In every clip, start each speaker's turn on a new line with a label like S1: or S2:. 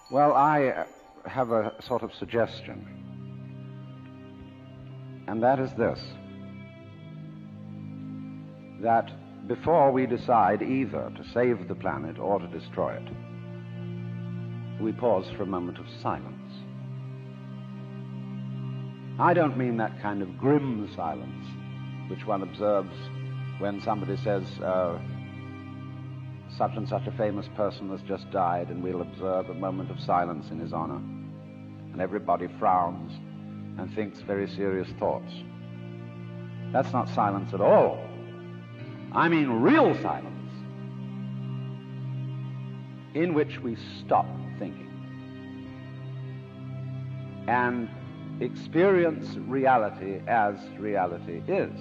S1: Well, I have a sort of suggestion, and that is this, that before we decide either to save the planet or to destroy it, we pause for a moment of silence. I don't mean that kind of grim silence which one observes when somebody says, such and such a famous person has just died, and we'll observe a moment of silence in his honor, and everybody frowns and thinks very serious thoughts. That's not silence at all. I mean real silence, in which we stop thinking and experience reality as reality is.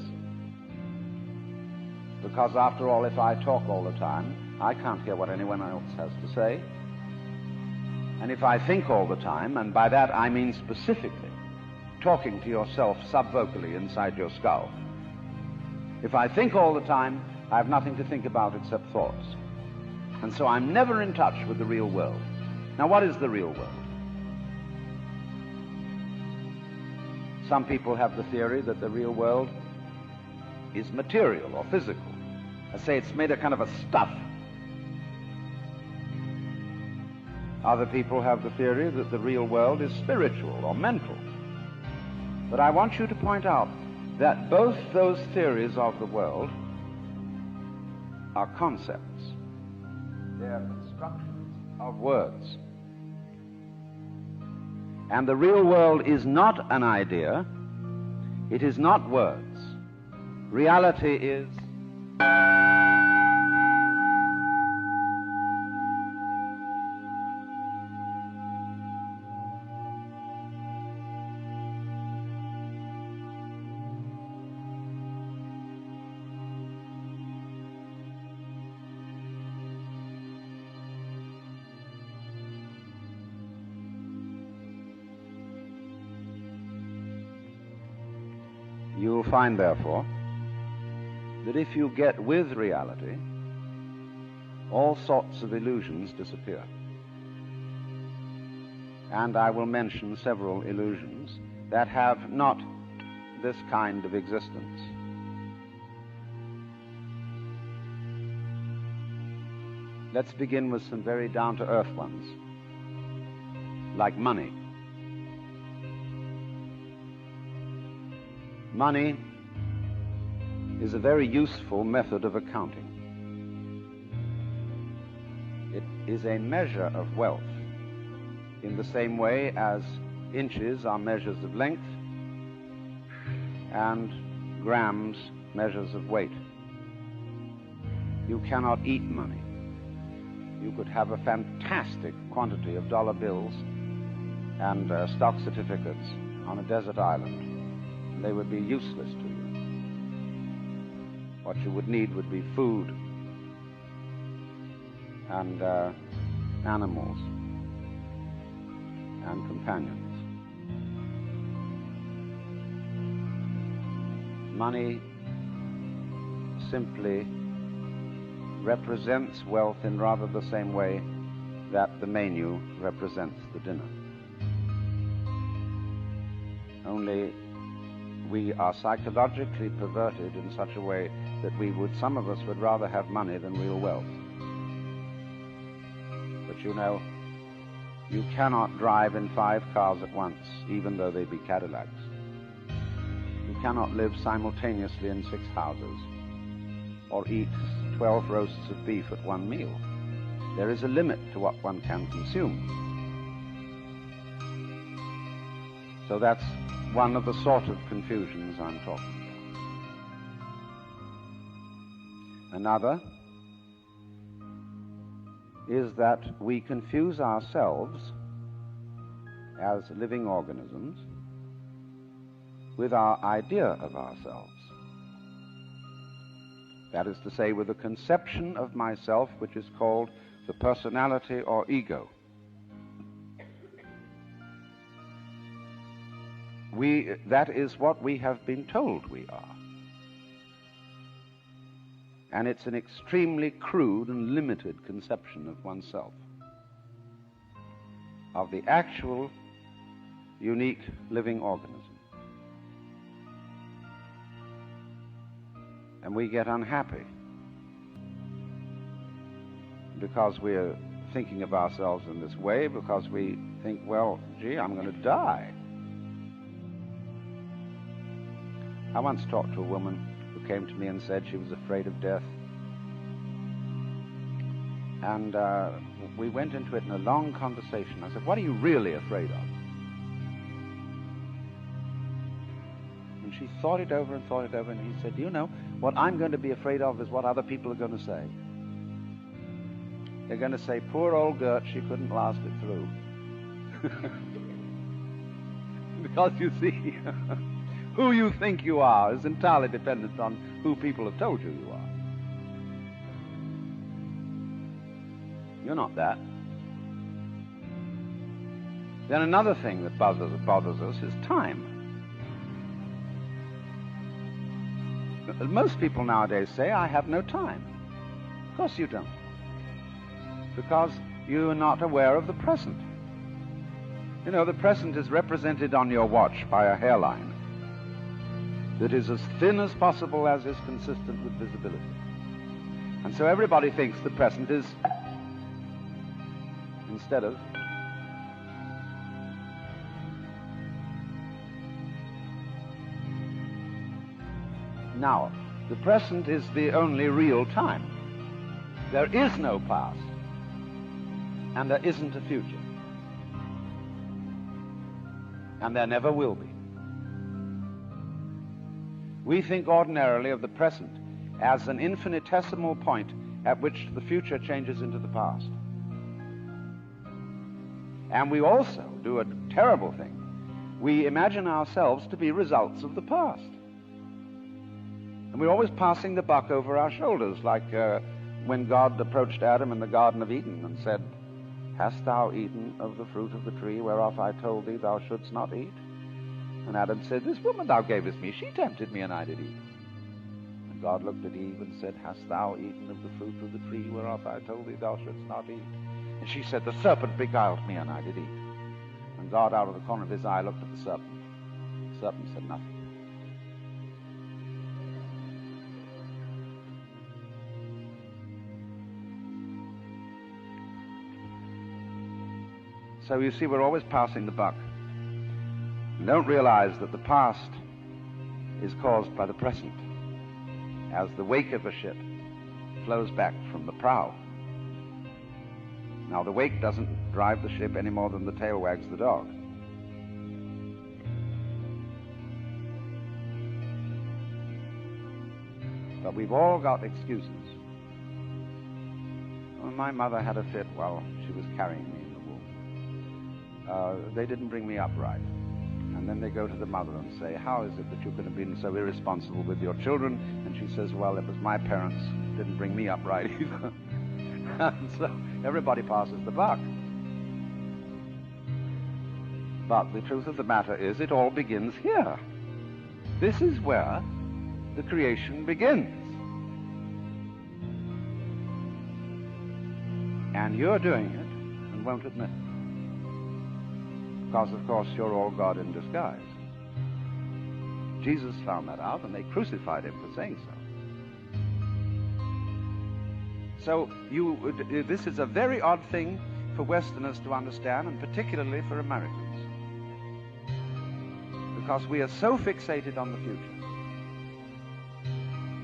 S1: Because after all, if I talk all the time, I can't hear what anyone else has to say. And if I think all the time, and by that I mean specifically talking to yourself subvocally inside your skull, if I think all the time, I have nothing to think about except thoughts. And so I'm never in touch with the real world. Now, what is the real world? Some people have the theory that the real world is material or physical. I say it's made of kind of a stuff. Other people have the theory that the real world is spiritual or mental. But I want you to point out that both those theories of the world are concepts. They are constructions of words. And the real world is not an idea. It is not words. Reality is you'll find, therefore, that if you get with reality, all sorts of illusions disappear. And I will mention several illusions that have not this kind of existence. Let's begin with some very down-to-earth ones, like money. Money is a very useful method of accounting. It is a measure of wealth in the same way as inches are measures of length and grams measures of weight. You cannot eat money. You could have a fantastic quantity of dollar bills and stock certificates on a desert island. They would be useless to you. What you would need would be food and animals and companions. Money simply represents wealth in rather the same way that the menu represents the dinner. Only we are psychologically perverted in such a way that some of us would rather have money than real wealth. But you know, you cannot drive in 5 cars at once, even though they be Cadillacs. You cannot live simultaneously in 6 houses, or eat 12 roasts of beef at one meal. There is a limit to what one can consume. So that's one of the sort of confusions I'm talking about. Another is that we confuse ourselves as living organisms with our idea of ourselves. That is to say, with a conception of myself which is called the personality or ego. That is what we have been told we are. And it's an extremely crude and limited conception of oneself. of the actual, unique living organism. And we get unhappy because we're thinking of ourselves in this way, because we think, well, gee, I'm going to die. I once talked to a woman who came to me and said she was afraid of death. And we went into it in a long conversation. I said, what are you really afraid of? And she thought it over, and he said, you know, what I'm going to be afraid of is what other people are going to say. They're going to say, poor old Gert, she couldn't last it through. Because you see, who you think you are is entirely dependent on who people have told you you are. You're not that. Then another thing that bothers us is time. Most people nowadays say, I have no time. Of course you don't. Because you are not aware of the present. You know, the present is represented on your watch by a hairline that is as thin as possible, as is consistent with visibility. And so everybody thinks the present is, instead of, now, the present is the only real time. There is no past, and there isn't a future. And there never will be. We think ordinarily of the present as an infinitesimal point at which the future changes into the past. And we also do a terrible thing. We imagine ourselves to be results of the past. And we're always passing the buck over our shoulders, like when God approached Adam in the Garden of Eden and said, hast thou eaten of the fruit of the tree whereof I told thee thou shouldst not eat? And Adam said, this woman thou gavest me, she tempted me, and I did eat. And God looked at Eve and said, hast thou eaten of the fruit of the tree whereof I told thee thou shouldst not eat? And she said, the serpent beguiled me, and I did eat. And God, out of the corner of his eye, looked at the serpent. The serpent said nothing. So you see, we're always passing the buck. We don't realize that the past is caused by the present, as the wake of a ship flows back from the prow. Now, the wake doesn't drive the ship any more than the tail wags the dog. But we've all got excuses. Well, my mother had a fit while she was carrying me. They didn't bring me up right. And then they go to the mother and say, how is it that you could have been so irresponsible with your children? And she says, well, it was my parents who didn't bring me up right either. And so everybody passes the buck. But the truth of the matter is, it all begins here. This is where the creation begins. And you're doing it and won't admit it. Because, of course, you're all God in disguise. Jesus found that out, and they crucified him for saying so. So this is a very odd thing for Westerners to understand, and particularly for Americans. Because we are so fixated on the future.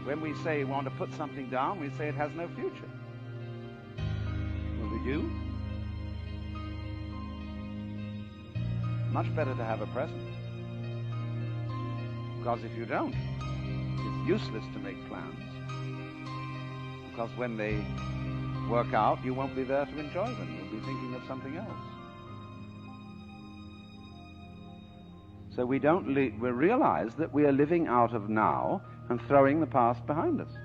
S1: When we say we want to put something down, we say it has no future. Well, we do. Much better to have a present. Because if you don't, it's useless to make plans. Because when they work out, you won't be there to enjoy them. You'll be thinking of something else. So we realize that we are living out of now and throwing the past behind us.